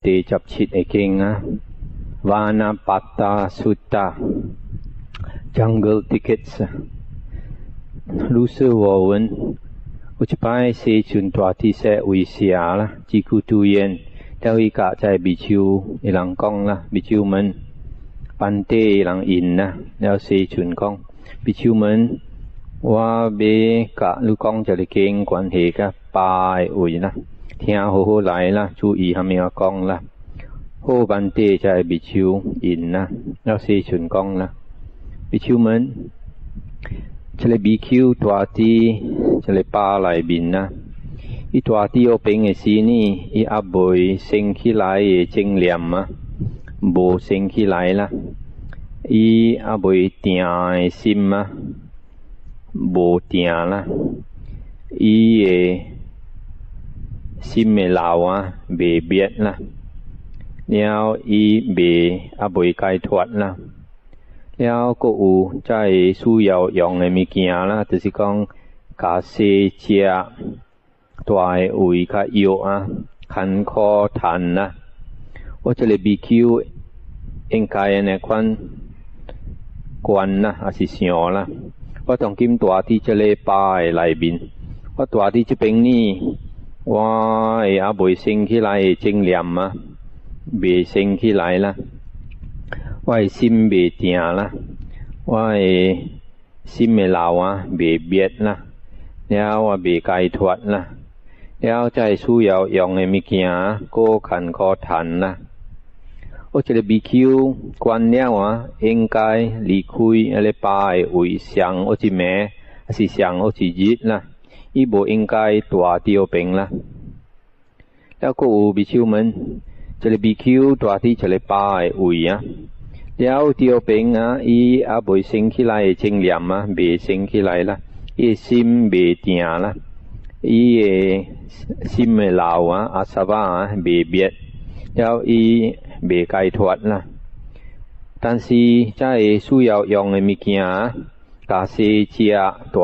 เตจับชิดไอเก่งนะวานาปัตตาสุตตา jungle tickets รู้สึกว่าวันอุจไปเสจุนตัวที่เสวิเสียละจีกุตุเย็นเจ้าอีกะใจบิชิวอีหลังกองละบิชิวมันปันเตหลังอินนะแล้วเสจุนกองบิชิวมันว่าเบกะลูกกองจะได้เก่งกวนเหกะปายอุยนะเที่ยโหไหลละจูอีหามีกองละโหปันเตใจบิชิวอินนะแล้วเสจุนกองละบิชิวมันจะเลยบีคิวตัวที่จะเลยปลาไหลบินนะอีตัวที่เอาเป็นไอ้สีนี่อีอับบอยเซ็งขี้ไหลเจิงเหลี่ยมอะโบเซ็งขี้ไหลละอีอับบอยเตียซิมอะโบเตียละอีซิมเมลาวะเบเบียดละแล้วอีเบอับบอยไก่ทวดละแล้วก็อูใจสู้ยาวยองในมีกี่ละแต่สิกองกาเซเจียตัวไออุยกะโยอะขันคอทันนะว่าจะเลยบีคิวเองกายในควันกวนนะอาศิเสียวละว่าต้องกิมตัวที่จะเลยปายไหลบินว่าตัวที่จะเป็นนี่ว่าไออาบอยเซ็งขี้ไหลเจิงเหลี่ยมอะเบเซ็งขี้ไหลละว่าซิมเบเตียละว่าซิมเมลาวะเบเบียดละแล้วว่าเบไก่ทวดละแล้วใจสู้ยาวยองให้มีเกียโก้ขันคอทันนะโอจะได้บีคิวกวนเนี่ยวะเองกายหลีคุยอะไรปายอุยเสียงโอจิแม่สิเสียงโอจิยิดนะอีโบเองกายตัวเดียวเป็นละแล้วก็อูบีคิวมันจะได้บีคิวตัวที่จะเลยปายอุยอะแล้วเดียวเป็นอ่ะอีอาบอยเซ็งขี้ไหลเชิงเหลี่ยมอ่ะเบเซ็งขี้ไหลละอีซิมเบเตียละอีซิมเมลาวอ่ะอาซาบะเบเบียดแล้วอีเบไก่ทวดละ但是在需要用的物件假设只大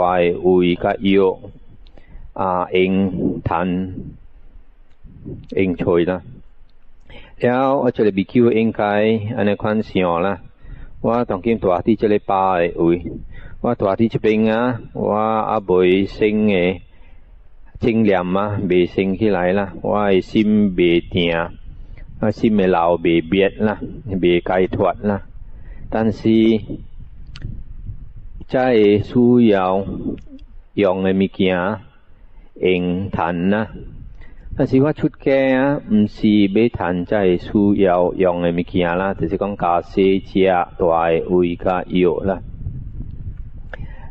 为甲药用弹用吹啦แล้วอาจจะบีคิวเองไกอันในควันเสียวละว่าต้องกินตัวที่จะเลยปายอุ้ยว่าตัวที่จะเป็นอ่ะว่าอาบอยเซ็งเจิงเหลี่ยมอ่ะเบเซ็งขี้ไหลละว่าซิมเบเตียซิมเมลาวเบเบียดละเบไก่ทวดละ但是在需要用的物件用弹นะ但是ว่าชุดแก่อ่ะ唔是เบทันใจสู้ยาวยองในมิเกียละแต่สิ講假設只ตัวอุยกะโยละ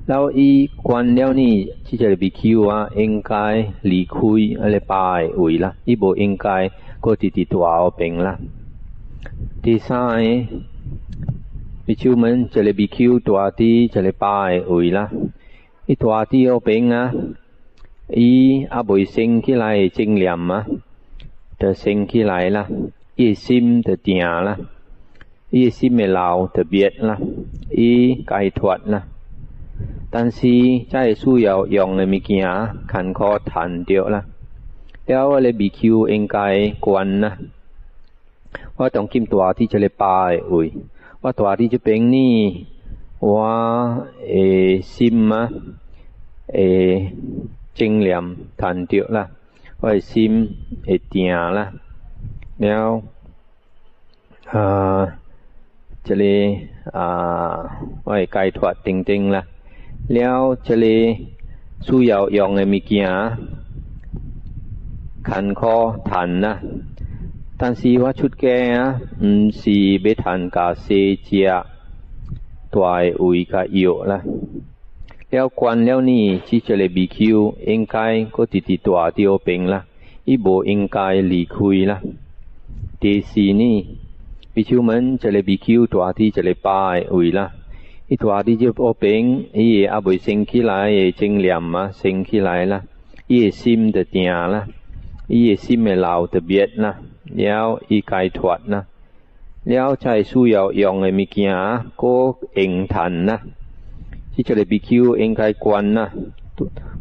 แล้วอีกวนแล้วนี่ที่จะบีคิวอ่ะเองกายหลีคุยอะไรปายอุยละอีโบเองกายก็ติดตัวเอาเป็นละที่สายบิคิวมันจะเลยบีคิวตัวที่จะเลยปายอุยละอีตัวที่เอาเป็นอ่ะอีอาบอยเซ็งขี้ไหลเจิงเหลี่ยมอ่ะเธอเซ็งขี้ไหลละอีซิมเธอเตียละอีซิมเมลาวเธอเบียดละอีไก่ทวดละ但是在需要用的物件ขันคอทันเดียวละแล้วเลยบีคิวเองไก่กวนนะว่าต้องกิมตัวที่จะเลยปายอุ้ยว่าตัวที่จะเป็นนี่ว่าซิมอ่ะเจิงเหลี่ยมทันเดียวละว่าซิมเตียละแล้วจะเลยว่าไก่ทอดติงๆละแล้วจะเลยสู้ยาวยองในมีเกียขันคอทันนะ但是ว่าชุดแก่อ่ะ是เบทันกาเซเจียตัวอุยกะโยละแล้วกวนแล้วนี่ที่จะเลยบีคิวเองกายก็ติดตัวเดียวเป็นละอีโบเองกายหลีคุยละเตสีนี่บีคิวมันจะเลยบีคิวตัวที่จะเลยปายอุยละอีตัวที่จะโอเป็นอีอาบอยเซ็งขี้ไหลเจิงเหลี่ยมมาเซ็งขี้ไหลละอีซิมเตเตียละอีซิมเมลาวเตเบียดนะแล้วอีไก่ทวดนะแล้วใจสู้ยาวยองในมิเกียก็เองทันนะที่จะเลยบีคิวเองไกกวนนะ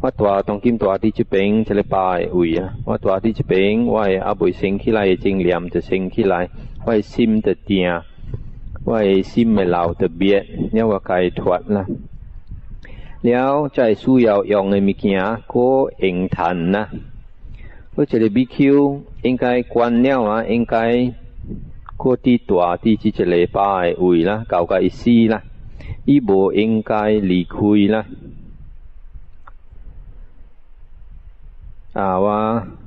ว่าตัวต้องกิมตัวที่จะเป็นจะเลยปายอุยว่าตัวที่จะเป็นว่าอาบุยเซ็งขี้ไรจริงเหลี่ยมจะเซ็งขี้ไรว่าซิมตะเตียว่าซิมไม่เหล่าตะเบียดเนี่ยว่าไก่ถวดนะแล้วใจสู้ยาวยองในมิเกียก็เองทันนะก็จะเลยบิคิวเองไก่ควันเนี่ยว่าเองไก่ก็ตีตัวที่จะเลยปายอุยละเก่าไก่ซีละอีโบเองไก่หลีคุยละว่า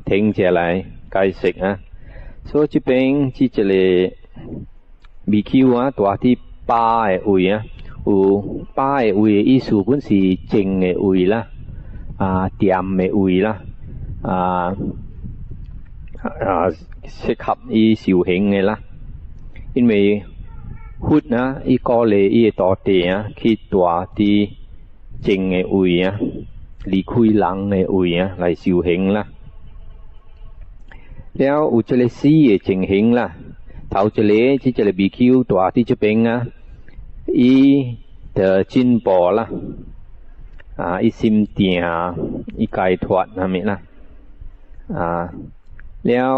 ถึงจะไรไก่ศึกนะโซจะเป็นที่จะเลยบิคิวตัวที่ปายอุยป้ายอุยอีสูพุ่นสีจริงเงอุยละเตรียมเงอุยละเสขับอีสิวเหงไงละอินเมหุดนะอีกอเลอีต่อเตียคิดตัวที่จริงเงอุยหลีคุยหลังเงอุยไหลสิวเหงละแล้วอุจเลซีจริงเหงละเท่าจะเลที่จะเลบีคิวตัวที่จะเป็นอีเดจินปอละอีซิมเตียอีไก่ถวดนะมินะแล้ว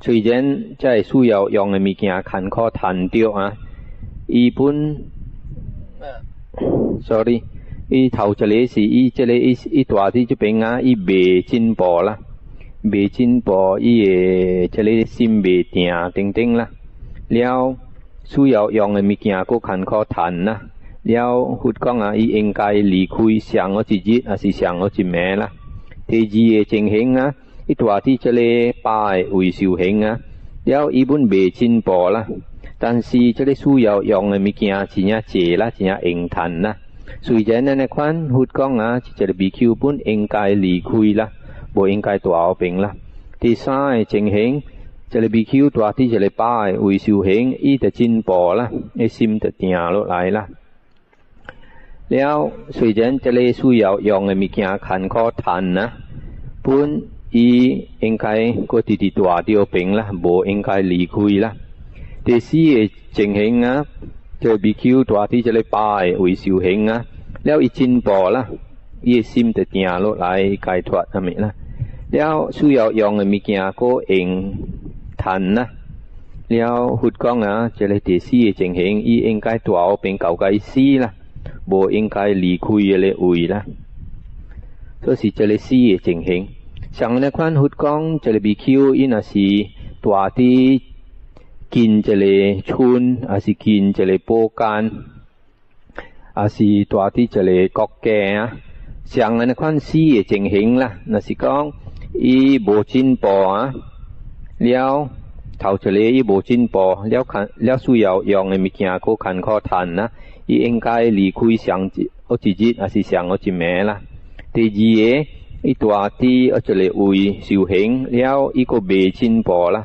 ช่วยเจนใจสู้ยาวยองในมีกี่ขันข้อทันเดียวอีปุ่นsorry อีเท่าจะเลสิอีจะเลอีตัวที่จะเป็นอีเบจินปอละเบจินปออีจะเลซิมเบเตียติงละแล้วสู้ยาวยองในมีกี่ก็ขันข้อทันนะแล้วหุดก้องอีเองไกหลีคุยเสียงอจิจิสิเสียงอจิแม่ละเทจีเจงเหงอีตัวที่จะเลปายอุยสิวเหงแล้วอีบุญเบจินปอละ但是จะเลสู้ยาวยองในมีกี่จิญาเจละจิญาเองทันนะสุยเจนในควันหุดก้องจะเลบีคิวบุญเองไกหลีคุยละโบเองไกตัวเอาเป็นละที่ซ้ายเจงเหงจะเลยบีคิวตัวที่จะเลยป้ายอุยสิวเหงอีแต่จินปอละไอซิมแต่เตียลไหลละแล้วสุยเจนจะเลยสู้ยาวยองในมีกี่ขันข้อทันนะปุ่นอีเองไกก็ติดตัวเดียวเป็นละโบเองไกหลีคุยละแต่ซีเจงเหงจะบีคิวตัวที่จะเลยป้ายอุยสิวเหงแล้วอีจินปอละอีซิมแต่เตียลไหลไกถวดนะมิละแล้วสู้ยาวยองในมีกี่ก็เองทันนะแล้วหุดก้องจะเลยตีซีเจงเหงอีเองไกตัวเอาเป็นเก่าไกซีละโบเองไกหลีคุยเลยอุยละso si จะเลยซีเจงเหงสั่งในควันหุดก้องจะเลยบีคิวอีน่ะสิตัวที่กินจะเลยชุนสิกินจะเลยโปกันสิตัวที่จะเลยกอกแก่สั่งในควันซีเจงเหงละน่ะสิก้องอีโบจินปอแล้วเท่าจะเลยอีโบจินปอแล้วสู้ยาวยองในมิกี่ก็ขันข้อทันนะอีเองไกหลีคุยเสียงอจิจิสิเสียงอจิแม่ละเตจีอีตัวที่จะเลยอุยสิวเหงแล้วอีก็เบจินปอละ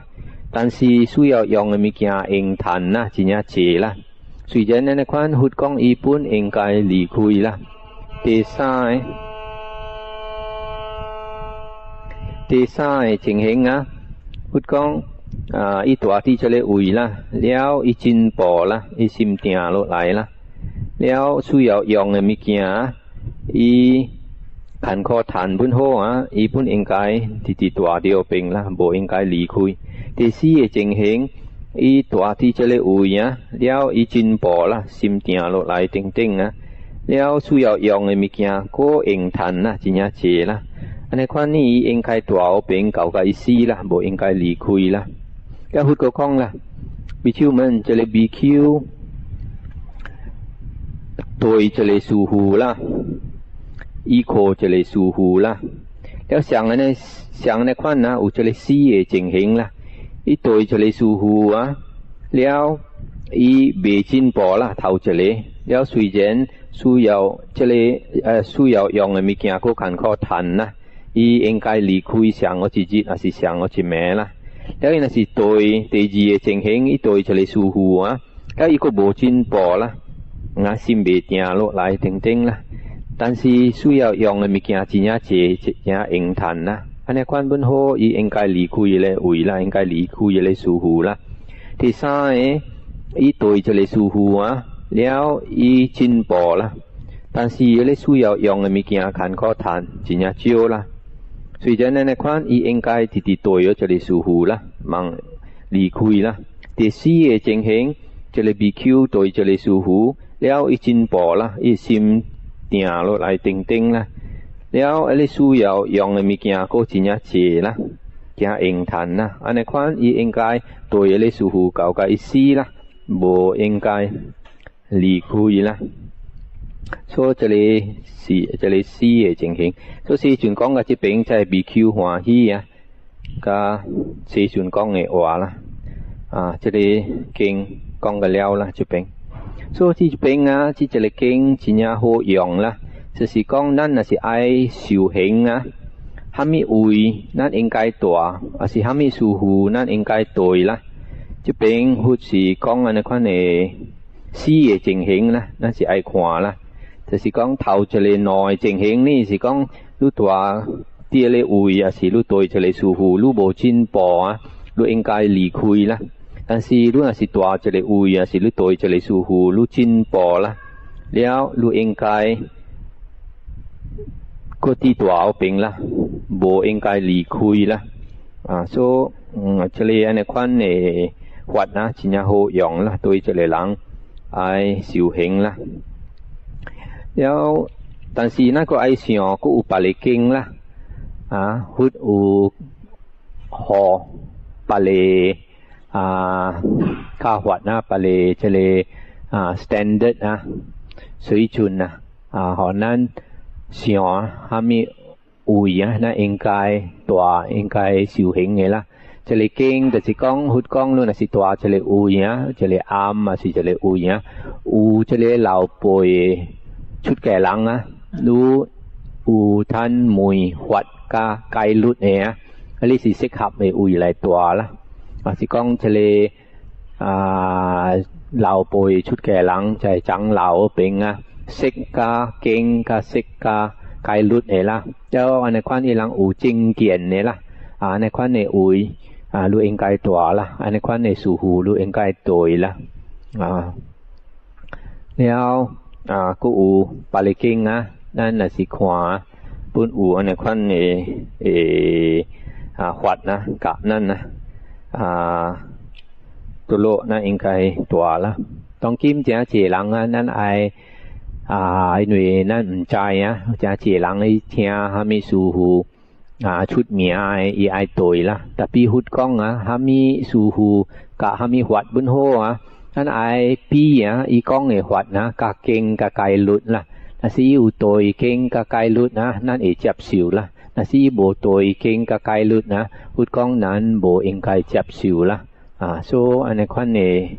但是สู้ยาวยองในมิกี่เองทันนะจิญาเจละสุยเจนในควันหุดก้องอีปุ่นเองไกหลีคุยละเตซ้ายเจิงเหงหุดก้องอีตัวที่จะเลยอุยละแล้วอีจินปอละอีซิมเตียลไหลละแล้วสู้ยาวยองในมิกี่อีขันข้อทันพุ่นโหอีพุ่นเองไกติตัวเดียวเป็นละโบเองไกหลีคุยแต่ซีเจิงเหงอีตัวที่จะเลยอุยแล้วอีจินปอละซิมเตียลไหลติงแล้วสู้ยาวยองในมิกี่ก็เองทันนะจิญญาเจละอันในความนี้เองไกตัวเอาเป็นเก่าไกซีละโบเองไกหลีคุยละแล้วหุดก็คล้องละบิคิวมันจะเลยบิคิวตัวจะเลยสูหูละอีโคจะเลยสูหูละแล้วเสียงในควันนะอุจะเลยซีเจิงเหงละอีตัวจะเลยสูหูแล้วอีเบจินปอละเท่าจะเลยแล้วสุยเจนสู้ยาวจะเลยสู้ยาวยองในมิกี่ก็ขันข้อทันนะอีเองไกหลีคุยเสียงอจิจิสิเสียงอจิแม่ละแล้วอีน่ะสิตัวเตจีเจิงเหงอีตัวจะเลยสูหูแล้วอีก็โบจินปอละซิมเบเตียโลไหลติงละ但是需要用的物件真正济真用谈啦อันนี้ควันบนโหอีเองไกหลีคุยเลยอุยละเองไกหลีคุยเลยสูหูละที่ซ้ายอีตัวจะเลยสูหูแล้วอีจินปอละ但但是咧需要用嘅物件看可谈真呀少啦，所以在那款伊应该直直对咗这里疏忽啦，忙离开啦。第四嘅情形，这里 BQ 对这里疏忽，了伊进步啦，伊心定落来定定啦，了咧需要用嘅物件個真呀多啦，驚應談啦，安尼款伊應該對咧疏忽搞個意思啦，無應該離開啦。所以這裡四嘅情形，所以時陣講嘅這邊就係 BQ 歡喜啊，加時陣講嘅話啦，這裡經講嘅了啦，這邊，所以這邊啊，這裡經真呀好用啦，就是講咱若是愛修行啊，蝦米位咱應該大，還是蝦米疏忽咱應該對啦，這邊或是講安尼款嘅四嘅情形啦，咱是愛看啦。就是講頭一個內情形呢，是講你大啲咧位，也是你對一個疏忽，你無進步啊，你應該離開啦。但是你若是大一個位，也是你對一個疏忽，你進步啦，了你應該個啲大後邊啦，無應該離開啦。所以這裡安尼款嘅法啊，真係好用啦，對一個人愛修行啦。了，但是那個愛想，佫有別個經啦，或有學別個教法啊，別個這個standard 啊，水準啊，互咱想蝦米位啊，咱應該大應該修行嘅啦。這個經就是講，或講你若是大這個位啊，這個暗啊是這個位啊，有這個老輩出家人啊，如有ท่านมวย法加戒律嘅啊，呢是適合嘅位嚟大啦。是講這個老輩出家人就係長老嗰邊啊，識加經加識加戒律嘅啦。就安尼款嘅人有正見嘅啦，安尼款嘅位你應該大啦，安尼款嘅疏忽你應該對啦。แล้วก็有別個經啊，咱若是看本有安尼款嘅法啊，甲咱ตัวโล咱應該大啦。當今真濟人啊，咱愛因為咱唔知啊，真濟人去聽蝦米疏忽出名嘅，伊愛對啦。特別佛講蝦米疏忽甲蝦米法本好啊。咱愛比伊講嘅法甲經甲戒律啦，但是有對經甲戒律咱會接受啦。但是無對經甲戒律佛講咱無應該接受啦。所以安尼款嘅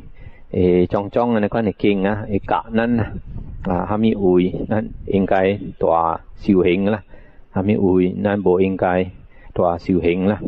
種種安尼款嘅經會教咱蝦米位咱應該大修行啦，蝦米位咱無應該大修行啦。